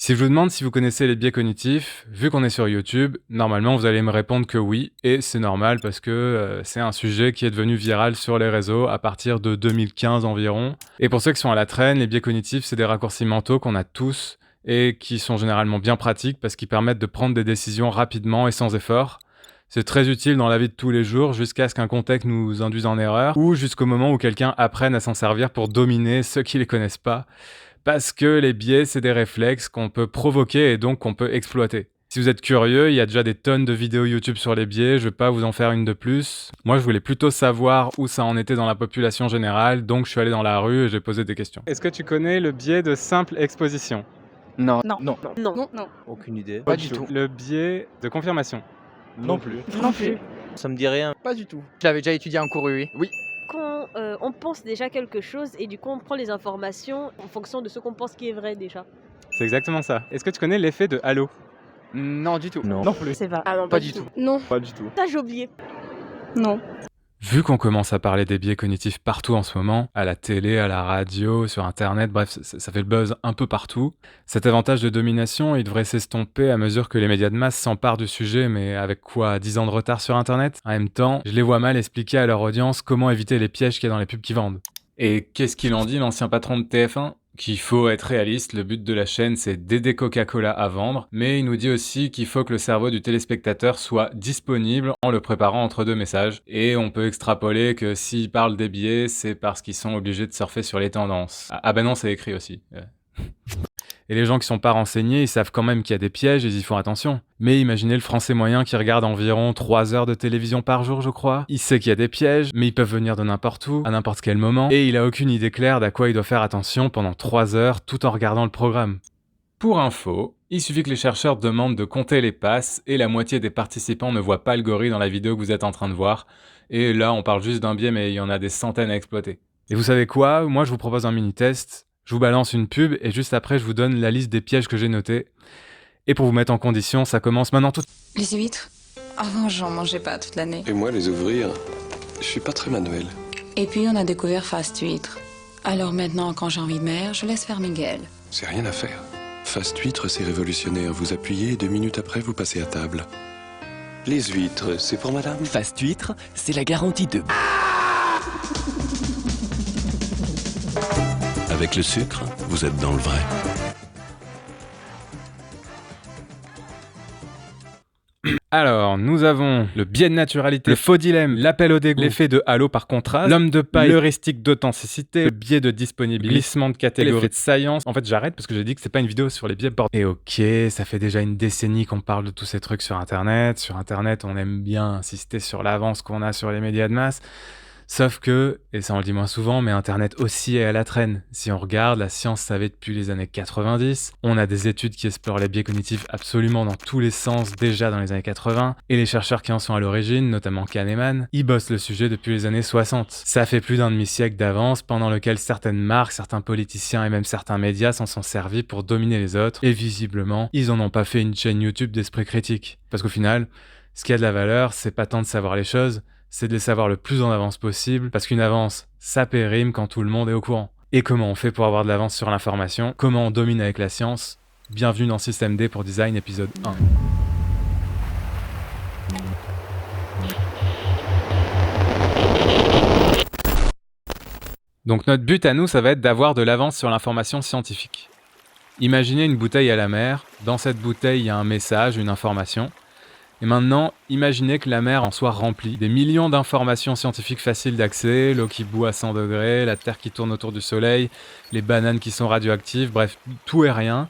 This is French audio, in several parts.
Si je vous demande si vous connaissez les biais cognitifs, vu qu'on est sur YouTube, normalement vous allez me répondre que oui, et c'est normal parce que c'est un sujet qui est devenu viral sur les réseaux à partir de 2015 environ. Et pour ceux qui sont à la traîne, les biais cognitifs, c'est des raccourcis mentaux qu'on a tous et qui sont généralement bien pratiques parce qu'ils permettent de prendre des décisions rapidement et sans effort. C'est très utile dans la vie de tous les jours jusqu'à ce qu'un contexte nous induise en erreur ou jusqu'au moment où quelqu'un apprenne à s'en servir pour dominer ceux qui les connaissent pas. Parce que les biais, c'est des réflexes qu'on peut provoquer et donc qu'on peut exploiter. Si vous êtes curieux, il y a déjà des tonnes de vidéos YouTube sur les biais, je vais pas vous en faire une de plus. Moi, je voulais plutôt savoir où ça en était dans la population générale, donc je suis allé dans la rue et j'ai posé des questions. Est-ce que tu connais le biais de simple exposition? Non. Non. Non. Non. Non. Non. Aucune idée. Pas du tout. Le biais de confirmation? Non plus. Non plus. Ça me dit rien. Pas du tout. Je l'avais déjà étudié en cours, oui. Quand on pense déjà quelque chose et du coup on prend les informations en fonction de ce qu'on pense qui est vrai déjà. C'est exactement ça. Est-ce que tu connais l'effet de halo? Non du tout. Non. Non plus. C'est vrai. Ah non, Pas du tout. Non. Pas du tout. Ça j'ai oublié. Non. Vu qu'on commence à parler des biais cognitifs partout en ce moment, à la télé, à la radio, sur internet, bref, ça fait le buzz un peu partout, cet avantage de domination, il devrait s'estomper à mesure que les médias de masse s'emparent du sujet, mais avec quoi, 10 ans de retard sur internet? En même temps, je les vois mal expliquer à leur audience comment éviter les pièges qu'il y a dans les pubs qui vendent. Et qu'est-ce qu'il en dit, l'ancien patron de TF1? Qu'il faut être réaliste, le but de la chaîne c'est d'aider Coca-Cola à vendre, mais il nous dit aussi qu'il faut que le cerveau du téléspectateur soit disponible en le préparant entre deux messages, et on peut extrapoler que s'ils parlent des biais, c'est parce qu'ils sont obligés de surfer sur les tendances. Ah ben non, c'est écrit aussi. Et les gens qui sont pas renseignés, ils savent quand même qu'il y a des pièges et ils y font attention. Mais imaginez le français moyen qui regarde environ 3 heures de télévision par jour, je crois. Il sait qu'il y a des pièges, mais ils peuvent venir de n'importe où, à n'importe quel moment, et il a aucune idée claire d'à quoi il doit faire attention pendant 3 heures tout en regardant le programme. Pour info, il suffit que les chercheurs demandent de compter les passes et la moitié des participants ne voient pas le gorille dans la vidéo que vous êtes en train de voir. Et là, on parle juste d'un biais, mais il y en a des centaines à exploiter. Et vous savez quoi? Moi, je vous propose un mini-test. Je vous balance une pub et juste après, je vous donne la liste des pièges que j'ai notés. Et pour vous mettre en condition, ça commence maintenant tout... Les huîtres? Avant, j'en mangeais pas toute l'année. Et moi, les ouvrir, je suis pas très manuel. Et puis, on a découvert Fast Huîtres. Alors maintenant, quand j'ai envie de mer, je laisse faire Miguel. C'est rien à faire. Fast huître, c'est révolutionnaire. Vous appuyez et 2 minutes après, vous passez à table. Les huîtres, c'est pour madame? Fast huître, c'est la garantie de... Avec le sucre, vous êtes dans le vrai. Alors, nous avons le biais de naturalité, le faux dilemme, l'appel au dégoût, l'effet de halo par contraste, l'homme de paille, l'heuristique d'authenticité, le biais de disponibilité, glissement de catégorie, l'effet de science. En fait, j'arrête parce que j'ai dit que c'est pas une vidéo sur les biais bordel. Et ok, ça fait déjà une décennie qu'on parle de tous ces trucs sur Internet. Sur Internet, on aime bien insister sur l'avance qu'on a sur les médias de masse. Sauf que, et ça on le dit moins souvent, mais Internet aussi est à la traîne. Si on regarde, la science savait depuis les années 90, on a des études qui explorent les biais cognitifs absolument dans tous les sens déjà dans les années 80, et les chercheurs qui en sont à l'origine, notamment Kahneman, ils bossent le sujet depuis les années 60. Ça fait plus d'un demi-siècle d'avance pendant lequel certaines marques, certains politiciens et même certains médias s'en sont servis pour dominer les autres, et visiblement, ils en ont pas fait une chaîne YouTube d'esprit critique. Parce qu'au final, ce qui a de la valeur, c'est pas tant de savoir les choses, c'est de les savoir le plus en avance possible, parce qu'une avance, ça périme quand tout le monde est au courant. Et comment on fait pour avoir de l'avance sur l'information? Comment on domine avec la science? Bienvenue dans Système D pour Design, épisode 1. Donc notre but à nous, ça va être d'avoir de l'avance sur l'information scientifique. Imaginez une bouteille à la mer, dans cette bouteille il y a un message, une information. Et maintenant, imaginez que la mer en soit remplie. Des millions d'informations scientifiques faciles d'accès, l'eau qui bout à 100 degrés, la Terre qui tourne autour du Soleil, les bananes qui sont radioactives, bref, tout et rien.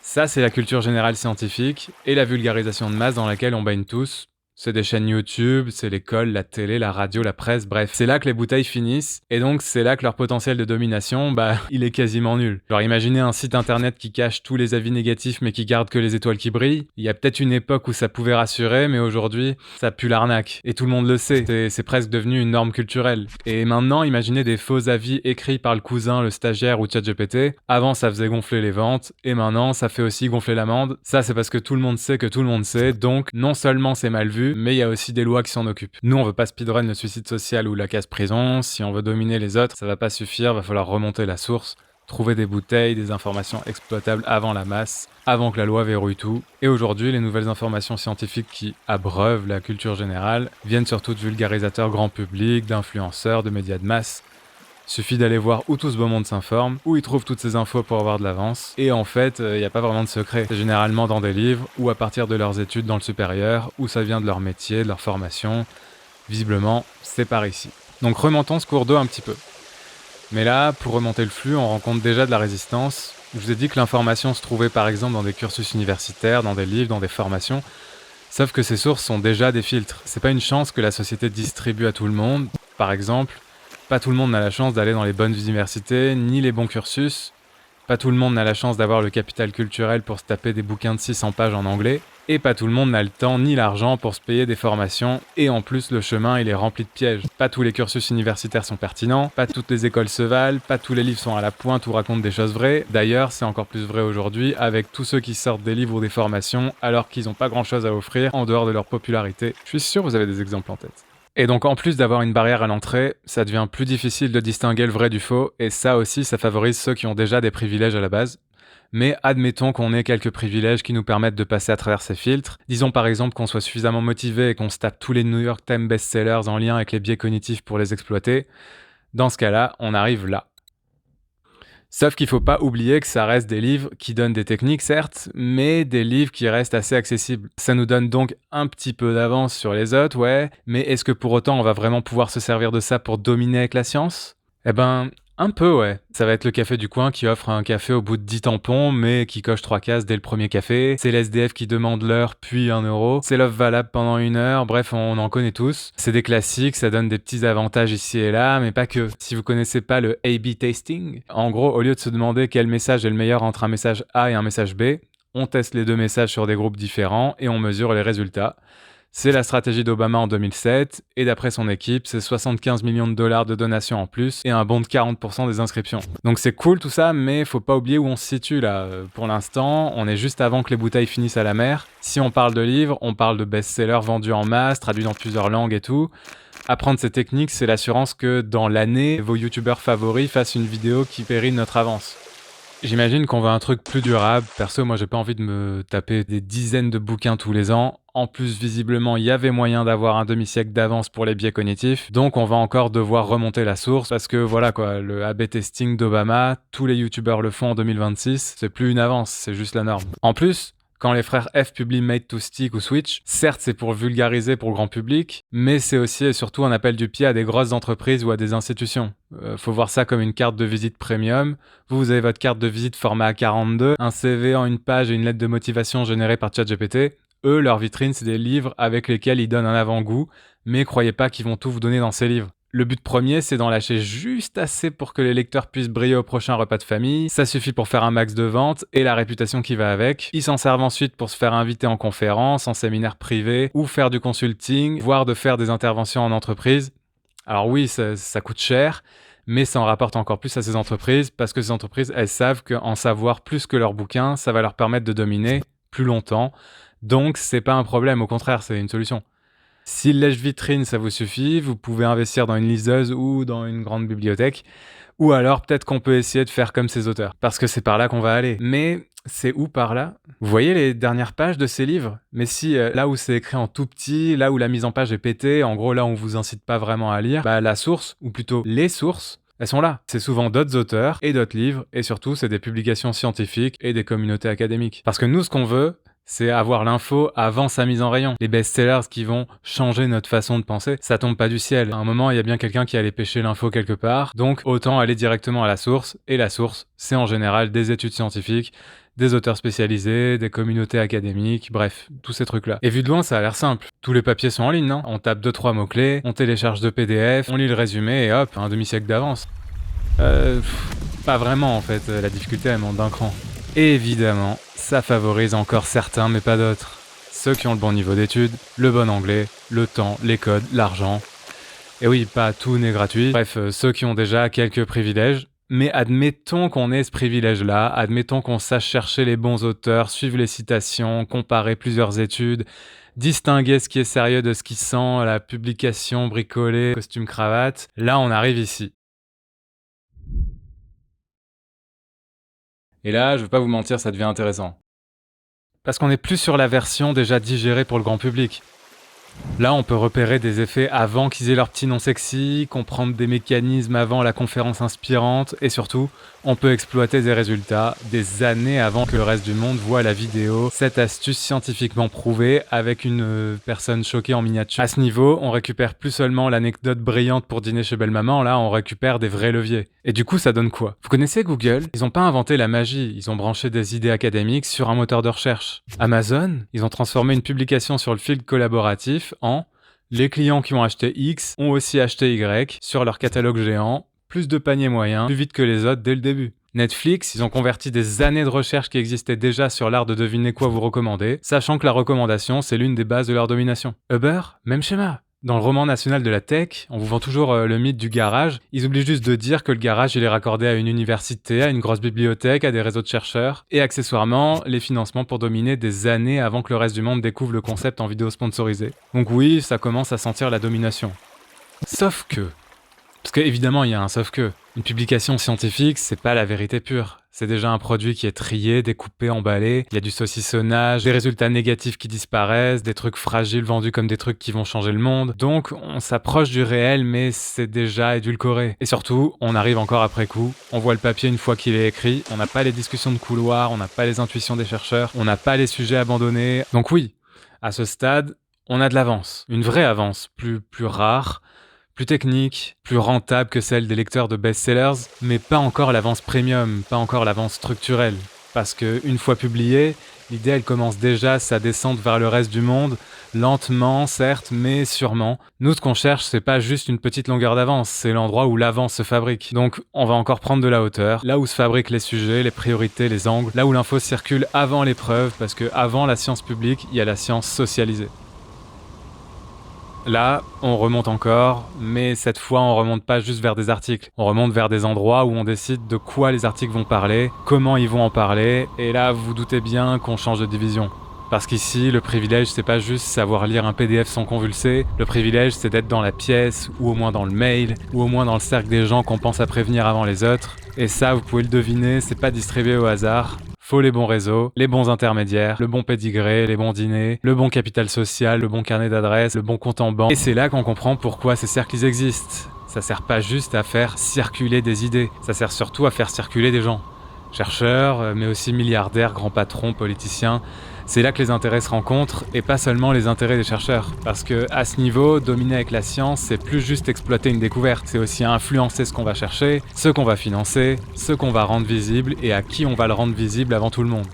Ça, c'est la culture générale scientifique et la vulgarisation de masse dans laquelle on baigne tous. C'est des chaînes YouTube, c'est l'école, la télé, la radio, la presse, bref. C'est là que les bouteilles finissent, et donc c'est là que leur potentiel de domination, il est quasiment nul. Genre imaginez un site internet qui cache tous les avis négatifs mais qui garde que les étoiles qui brillent. Il y a peut-être une époque où ça pouvait rassurer, mais aujourd'hui, ça pue l'arnaque. Et tout le monde le sait, c'est presque devenu une norme culturelle. Et maintenant, imaginez des faux avis écrits par le cousin, le stagiaire ou ChatGPT. Avant, ça faisait gonfler les ventes, et maintenant, ça fait aussi gonfler l'amende. Ça, c'est parce que tout le monde sait que tout le monde sait, donc non seulement c'est mal vu, mais il y a aussi des lois qui s'en occupent. Nous, on veut pas speedrun le suicide social ou la casse prison. Si on veut dominer les autres, ça va pas suffire, va falloir remonter la source. trouver des bouteilles, des informations exploitables avant la masse, avant que la loi verrouille tout. Et aujourd'hui, les nouvelles informations scientifiques qui abreuvent la culture générale viennent surtout de vulgarisateurs grand public, d'influenceurs, de médias de masse. Suffit d'aller voir où tout ce beau monde s'informe, où ils trouvent toutes ces infos pour avoir de l'avance. Et en fait, il n'y a pas vraiment de secret. C'est généralement dans des livres, ou à partir de leurs études dans le supérieur, ou ça vient de leur métier, de leur formation. Visiblement, c'est par ici. Donc remontons ce cours d'eau un petit peu. Mais là, pour remonter le flux, on rencontre déjà de la résistance. Je vous ai dit que l'information se trouvait par exemple dans des cursus universitaires, dans des livres, dans des formations. Sauf que ces sources sont déjà des filtres. C'est pas une chance que la société distribue à tout le monde. Par exemple, pas tout le monde n'a la chance d'aller dans les bonnes universités, ni les bons cursus. Pas tout le monde n'a la chance d'avoir le capital culturel pour se taper des bouquins de 600 pages en anglais. Et pas tout le monde n'a le temps ni l'argent pour se payer des formations. Et en plus, le chemin, il est rempli de pièges. Pas tous les cursus universitaires sont pertinents, pas toutes les écoles se valent, pas tous les livres sont à la pointe ou racontent des choses vraies. D'ailleurs, c'est encore plus vrai aujourd'hui avec tous ceux qui sortent des livres ou des formations alors qu'ils n'ont pas grand-chose à offrir en dehors de leur popularité. Je suis sûr que vous avez des exemples en tête. Et donc en plus d'avoir une barrière à l'entrée, ça devient plus difficile de distinguer le vrai du faux, et ça aussi, ça favorise ceux qui ont déjà des privilèges à la base. Mais admettons qu'on ait quelques privilèges qui nous permettent de passer à travers ces filtres. Disons par exemple qu'on soit suffisamment motivé et qu'on se tape tous les New York Times best-sellers en lien avec les biais cognitifs pour les exploiter. Dans ce cas-là, on arrive là. Sauf qu'il faut pas oublier que ça reste des livres qui donnent des techniques, certes, mais des livres qui restent assez accessibles. Ça nous donne donc un petit peu d'avance sur les autres, ouais, mais est-ce que pour autant on va vraiment pouvoir se servir de ça pour dominer avec la science ? Eh ben, un peu, ouais. Ça va être le café du coin qui offre un café au bout de 10 tampons, mais qui coche 3 cases dès le premier café. C'est l'SDF qui demande l'heure, puis 1€. C'est l'offre valable pendant 1 heure. Bref, on en connaît tous. C'est des classiques, ça donne des petits avantages ici et là, mais pas que. Si vous connaissez pas le A/B testing, en gros, au lieu de se demander quel message est le meilleur entre un message A et un message B, on teste les deux messages sur des groupes différents et on mesure les résultats. C'est la stratégie d'Obama en 2007, et d'après son équipe, c'est 75 millions de dollars de donations en plus et un bond de 40% des inscriptions. Donc c'est cool tout ça, mais faut pas oublier où on se situe là. Pour l'instant, on est juste avant que les bouteilles finissent à la mer. Si on parle de livres, on parle de best-sellers vendus en masse, traduits dans plusieurs langues et tout. Apprendre ces techniques, c'est l'assurance que dans l'année, vos youtubeurs favoris fassent une vidéo qui pérille notre avance. J'imagine qu'on veut un truc plus durable. Perso, moi, j'ai pas envie de me taper des dizaines de bouquins tous les ans. En plus, visiblement, il y avait moyen d'avoir un demi-siècle d'avance pour les biais cognitifs. Donc, on va encore devoir remonter la source parce que voilà quoi, le A/B testing d'Obama, tous les youtubeurs le font en 2026. C'est plus une avance, c'est juste la norme. En plus, quand les frères F publient Made to Stick ou Switch, certes c'est pour vulgariser pour le grand public, mais c'est aussi et surtout un appel du pied à des grosses entreprises ou à des institutions. Faut voir ça comme une carte de visite premium. Vous avez votre carte de visite format A42, un CV en une page et une lettre de motivation générée par ChatGPT. Eux, leur vitrine, c'est des livres avec lesquels ils donnent un avant-goût, mais croyez pas qu'ils vont tout vous donner dans ces livres. Le but premier, c'est d'en lâcher juste assez pour que les lecteurs puissent briller au prochain repas de famille. Ça suffit pour faire un max de ventes et la réputation qui va avec. Ils s'en servent ensuite pour se faire inviter en conférence, en séminaire privé ou faire du consulting, voire de faire des interventions en entreprise. Alors oui, ça coûte cher, mais ça en rapporte encore plus à ces entreprises parce que ces entreprises, elles savent qu'en savoir plus que leurs bouquins, ça va leur permettre de dominer plus longtemps. Donc c'est pas un problème, au contraire, c'est une solution. Si le lèche-vitrine, ça vous suffit, vous pouvez investir dans une liseuse ou dans une grande bibliothèque. Ou alors, peut-être qu'on peut essayer de faire comme ces auteurs. Parce que c'est par là qu'on va aller. Mais c'est où par là ? Vous voyez les dernières pages de ces livres ? Mais si, là où c'est écrit en tout petit, là où la mise en page est pétée, en gros là où on vous incite pas vraiment à lire, bah la source, ou plutôt les sources, elles sont là. C'est souvent d'autres auteurs et d'autres livres, et surtout c'est des publications scientifiques et des communautés académiques. Parce que nous, ce qu'on veut, c'est avoir l'info avant sa mise en rayon. Les best-sellers qui vont changer notre façon de penser, ça tombe pas du ciel. À un moment, il y a bien quelqu'un qui allait pêcher l'info quelque part, donc autant aller directement à la source, et la source, c'est en général des études scientifiques, des auteurs spécialisés, des communautés académiques, bref, tous ces trucs-là. Et vu de loin, ça a l'air simple. Tous les papiers sont en ligne, non ? On tape 2-3 mots-clés, on télécharge 2 PDF, on lit le résumé, et hop, un demi-siècle d'avance. Pas vraiment en fait, la difficulté elle monte d'un cran. Et évidemment, ça favorise encore certains mais pas d'autres. Ceux qui ont le bon niveau d'études, le bon anglais, le temps, les codes, l'argent. Et oui, pas tout n'est gratuit. Bref, ceux qui ont déjà quelques privilèges. Mais admettons qu'on ait ce privilège-là, admettons qu'on sache chercher les bons auteurs, suivre les citations, comparer plusieurs études, distinguer ce qui est sérieux de ce qui sent, la publication bricolée, costume cravate. Là, on arrive ici. Et là, je vais pas vous mentir, ça devient intéressant. Parce qu'on n'est plus sur la version déjà digérée pour le grand public. Là, on peut repérer des effets avant qu'ils aient leur petit nom sexy, comprendre des mécanismes avant la conférence inspirante, et surtout, on peut exploiter des résultats des années avant que le reste du monde voit la vidéo. Cette astuce scientifiquement prouvée avec une personne choquée en miniature. À ce niveau, on récupère plus seulement l'anecdote brillante pour dîner chez belle maman, là on récupère des vrais leviers. Et du coup, ça donne quoi? Vous connaissez Google? Ils n'ont pas inventé la magie, ils ont branché des idées académiques sur un moteur de recherche. Amazon, ils ont transformé une publication sur le fil collaboratif en les clients qui ont acheté X ont aussi acheté Y sur leur catalogue géant, plus de paniers moyens, plus vite que les autres dès le début. Netflix, ils ont converti des années de recherche qui existaient déjà sur l'art de deviner quoi vous recommander, sachant que la recommandation, c'est l'une des bases de leur domination. Uber, même schéma. Dans le roman national de la tech, on vous vend toujours le mythe du garage. Ils oublient juste de dire que le garage, il est raccordé à une université, à une grosse bibliothèque, à des réseaux de chercheurs, et accessoirement, les financements pour dominer des années avant que le reste du monde découvre le concept en vidéo sponsorisée. Donc oui, ça commence à sentir la domination. Sauf que... Parce qu'évidemment, il y a un sauf que. Une publication scientifique, c'est pas la vérité pure. C'est déjà un produit qui est trié, découpé, emballé. Il y a du saucissonnage, des résultats négatifs qui disparaissent, des trucs fragiles vendus comme des trucs qui vont changer le monde. Donc, on s'approche du réel, mais c'est déjà édulcoré. Et surtout, on arrive encore après coup. On voit le papier une fois qu'il est écrit. On n'a pas les discussions de couloir, on n'a pas les intuitions des chercheurs, on n'a pas les sujets abandonnés. Donc oui, à ce stade, on a de l'avance. Une vraie avance, plus rare, plus technique, plus rentable que celle des lecteurs de best-sellers, mais pas encore l'avance premium, pas encore l'avance structurelle. Parce que une fois publiée, l'idée elle commence déjà sa descente vers le reste du monde, lentement certes, mais sûrement. Nous ce qu'on cherche c'est pas juste une petite longueur d'avance, c'est l'endroit où l'avance se fabrique. Donc on va encore prendre de la hauteur, là où se fabriquent les sujets, les priorités, les angles, là où l'info circule avant l'épreuve, parce que avant la science publique, il y a la science socialisée. Là, on remonte encore, mais cette fois on remonte pas juste vers des articles. On remonte vers des endroits où on décide de quoi les articles vont parler, comment ils vont en parler, et là vous doutez bien qu'on change de division. Parce qu'ici, le privilège c'est pas juste savoir lire un PDF sans convulser, le privilège c'est d'être dans la pièce, ou au moins dans le mail, ou au moins dans le cercle des gens qu'on pense à prévenir avant les autres. Et ça, vous pouvez le deviner, c'est pas distribué au hasard. Faut les bons réseaux, les bons intermédiaires, le bon pédigré, les bons dîners, le bon capital social, le bon carnet d'adresses, le bon compte en banque. Et c'est là qu'on comprend pourquoi ces cercles existent. Ça sert pas juste à faire circuler des idées, ça sert surtout à faire circuler des gens. Chercheurs, mais aussi milliardaires, grands patrons, politiciens. C'est là que les intérêts se rencontrent, et pas seulement les intérêts des chercheurs. Parce que à ce niveau, dominer avec la science, c'est plus juste exploiter une découverte, c'est aussi influencer ce qu'on va chercher, ce qu'on va financer, ce qu'on va rendre visible, et à qui on va le rendre visible avant tout le monde.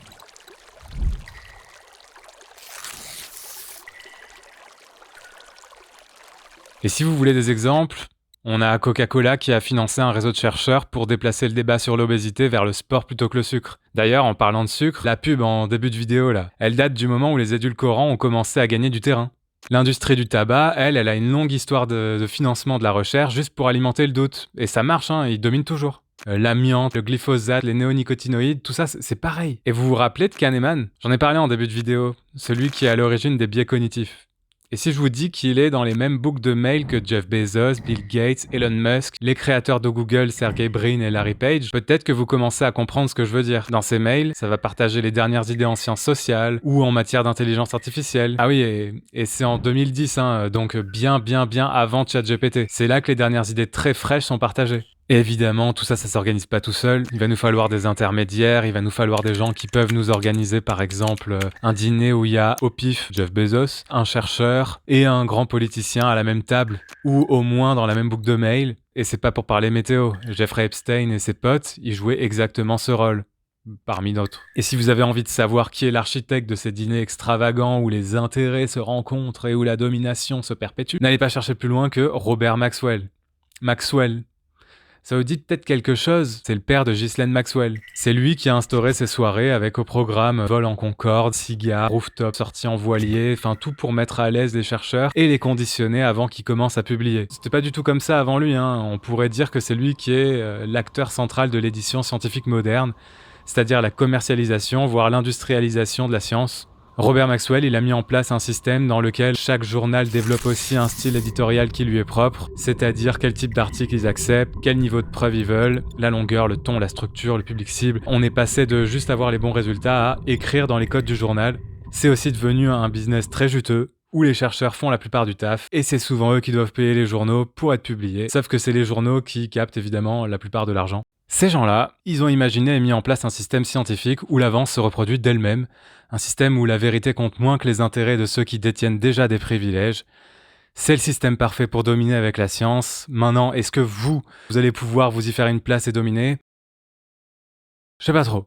Et si vous voulez des exemples, on a Coca-Cola qui a financé un réseau de chercheurs pour déplacer le débat sur l'obésité vers le sport plutôt que le sucre. D'ailleurs, en parlant de sucre, la pub en début de vidéo là, elle date du moment où les édulcorants ont commencé à gagner du terrain. L'industrie du tabac, elle a une longue histoire de financement de la recherche juste pour alimenter le doute. Et ça marche, ils dominent toujours. L'amiante, le glyphosate, les néonicotinoïdes, tout ça, c'est pareil. Et vous vous rappelez de Kahneman? J'en ai parlé en début de vidéo, celui qui est à l'origine des biais cognitifs. Et si je vous dis qu'il est dans les mêmes boucles de mails que Jeff Bezos, Bill Gates, Elon Musk, les créateurs de Google, Sergey Brin et Larry Page, peut-être que vous commencez à comprendre ce que je veux dire. Dans ces mails, ça va partager les dernières idées en sciences sociales ou en matière d'intelligence artificielle. Ah oui, et c'est en 2010, donc bien avant ChatGPT. C'est là que les dernières idées très fraîches sont partagées. Et évidemment, tout ça s'organise pas tout seul. Il va nous falloir des intermédiaires, il va nous falloir des gens qui peuvent nous organiser, par exemple, un dîner où il y a au pif Jeff Bezos, un chercheur et un grand politicien à la même table, ou au moins dans la même boucle de mail. Et c'est pas pour parler météo. Jeffrey Epstein et ses potes, ils jouaient exactement ce rôle. Parmi d'autres. Et si vous avez envie de savoir qui est l'architecte de ces dîners extravagants où les intérêts se rencontrent et où la domination se perpétue, n'allez pas chercher plus loin que Robert Maxwell. Maxwell. Ça vous dit peut-être quelque chose, c'est le père de Ghislaine Maxwell. C'est lui qui a instauré ces soirées avec au programme vol en Concorde, cigares, rooftop, sorties en voilier, enfin tout pour mettre à l'aise les chercheurs et les conditionner avant qu'ils commencent à publier. C'était pas du tout comme ça avant lui, on pourrait dire que c'est lui qui est l'acteur central de l'édition scientifique moderne, c'est-à-dire la commercialisation, voire l'industrialisation de la science. Robert Maxwell, il a mis en place un système dans lequel chaque journal développe aussi un style éditorial qui lui est propre, c'est-à-dire quel type d'articles ils acceptent, quel niveau de preuve ils veulent, la longueur, le ton, la structure, le public cible. On est passé de juste avoir les bons résultats à écrire dans les codes du journal. C'est aussi devenu un business très juteux, où les chercheurs font la plupart du taf, et c'est souvent eux qui doivent payer les journaux pour être publiés, sauf que c'est les journaux qui captent évidemment la plupart de l'argent. Ces gens-là, ils ont imaginé et mis en place un système scientifique où l'avance se reproduit d'elle-même, un système où la vérité compte moins que les intérêts de ceux qui détiennent déjà des privilèges. C'est le système parfait pour dominer avec la science. Maintenant, est-ce que vous allez pouvoir vous y faire une place et dominer ? Je sais pas trop.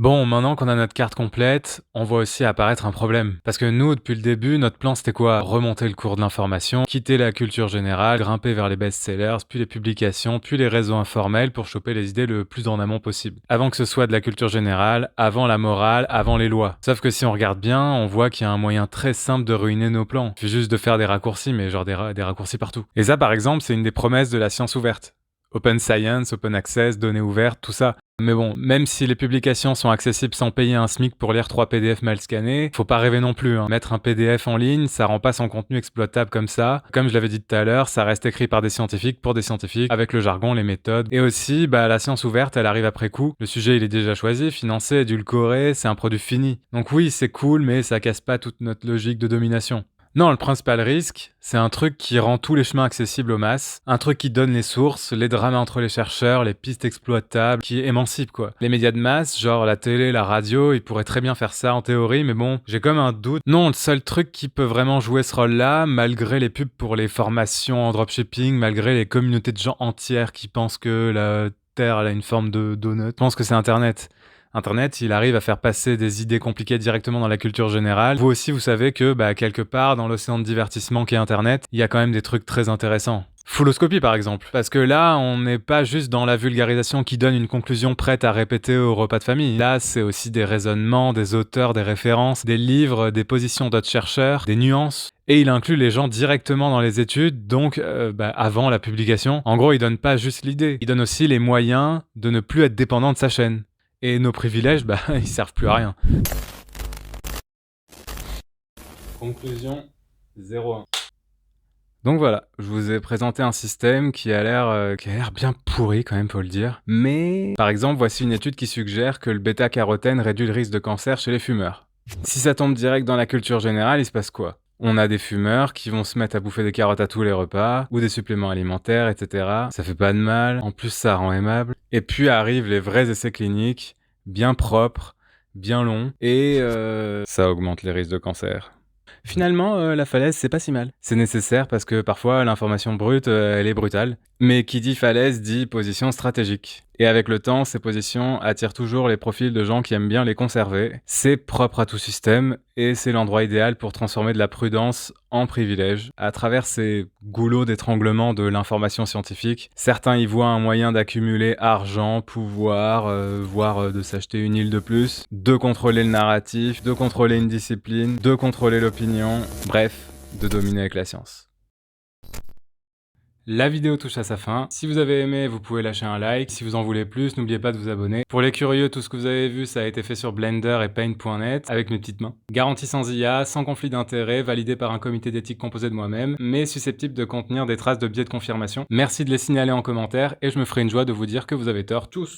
Bon, maintenant qu'on a notre carte complète, on voit aussi apparaître un problème. Parce que nous, depuis le début, notre plan c'était quoi ? Remonter le cours de l'information, quitter la culture générale, grimper vers les best-sellers, puis les publications, puis les réseaux informels pour choper les idées le plus en amont possible. Avant que ce soit de la culture générale, avant la morale, avant les lois. Sauf que si on regarde bien, on voit qu'il y a un moyen très simple de ruiner nos plans. Il suffit juste de faire des raccourcis, mais genre des raccourcis partout. Et ça, par exemple, c'est une des promesses de la science ouverte. Open science, open access, données ouvertes, tout ça. Mais bon, même si les publications sont accessibles sans payer un SMIC pour lire 3 PDF mal scannés, faut pas rêver non plus. Mettre un PDF en ligne, ça rend pas son contenu exploitable comme ça. Comme je l'avais dit tout à l'heure, ça reste écrit par des scientifiques pour des scientifiques, avec le jargon, les méthodes. Et aussi, la science ouverte, elle arrive après coup. Le sujet, il est déjà choisi, financé, édulcoré, c'est un produit fini. Donc oui, c'est cool, mais ça casse pas toute notre logique de domination. Non, le principal risque, c'est un truc qui rend tous les chemins accessibles aux masses, un truc qui donne les sources, les drames entre les chercheurs, les pistes exploitables, qui émancipe quoi. Les médias de masse, genre la télé, la radio, ils pourraient très bien faire ça en théorie, mais bon, j'ai comme un doute. Non, le seul truc qui peut vraiment jouer ce rôle-là, malgré les pubs pour les formations en dropshipping, malgré les communautés de gens entières qui pensent que la Terre elle a une forme de donut, je pense que c'est Internet. Internet, il arrive à faire passer des idées compliquées directement dans la culture générale. Vous aussi, vous savez que, quelque part, dans l'océan de divertissement qu'est Internet, il y a quand même des trucs très intéressants. Fulloscopie, par exemple. Parce que là, on n'est pas juste dans la vulgarisation qui donne une conclusion prête à répéter au repas de famille. Là, c'est aussi des raisonnements, des auteurs, des références, des livres, des positions d'autres chercheurs, des nuances. Et il inclut les gens directement dans les études, donc avant la publication. En gros, il donne pas juste l'idée, il donne aussi les moyens de ne plus être dépendant de sa chaîne. Et nos privilèges, ils servent plus à rien. Conclusion 0,1. Donc voilà, je vous ai présenté un système qui a l'air bien pourri quand même, faut le dire. Mais, par exemple, voici une étude qui suggère que le bêta-carotène réduit le risque de cancer chez les fumeurs. Si ça tombe direct dans la culture générale, il se passe quoi ? On a des fumeurs qui vont se mettre à bouffer des carottes à tous les repas, ou des suppléments alimentaires, etc. Ça fait pas de mal, en plus ça rend aimable. Et puis arrivent les vrais essais cliniques, bien propres, bien longs, et ça augmente les risques de cancer. Finalement, la falaise, c'est pas si mal. C'est nécessaire parce que parfois, l'information brute, elle est brutale. Mais qui dit falaise dit position stratégique. Et avec le temps, ces positions attirent toujours les profils de gens qui aiment bien les conserver. C'est propre à tout système, et c'est l'endroit idéal pour transformer de la prudence en privilège. À travers ces goulots d'étranglement de l'information scientifique, certains y voient un moyen d'accumuler argent, pouvoir, voire de s'acheter une île de plus, de contrôler le narratif, de contrôler une discipline, de contrôler l'opinion, bref, de dominer avec la science. La vidéo touche à sa fin. Si vous avez aimé, vous pouvez lâcher un like. Si vous en voulez plus, n'oubliez pas de vous abonner. Pour les curieux, tout ce que vous avez vu, ça a été fait sur Blender et Paint.net avec mes petites mains. Garantie sans IA, sans conflit d'intérêt, validé par un comité d'éthique composé de moi-même, mais susceptible de contenir des traces de biais de confirmation. Merci de les signaler en commentaire et je me ferai une joie de vous dire que vous avez tort tous.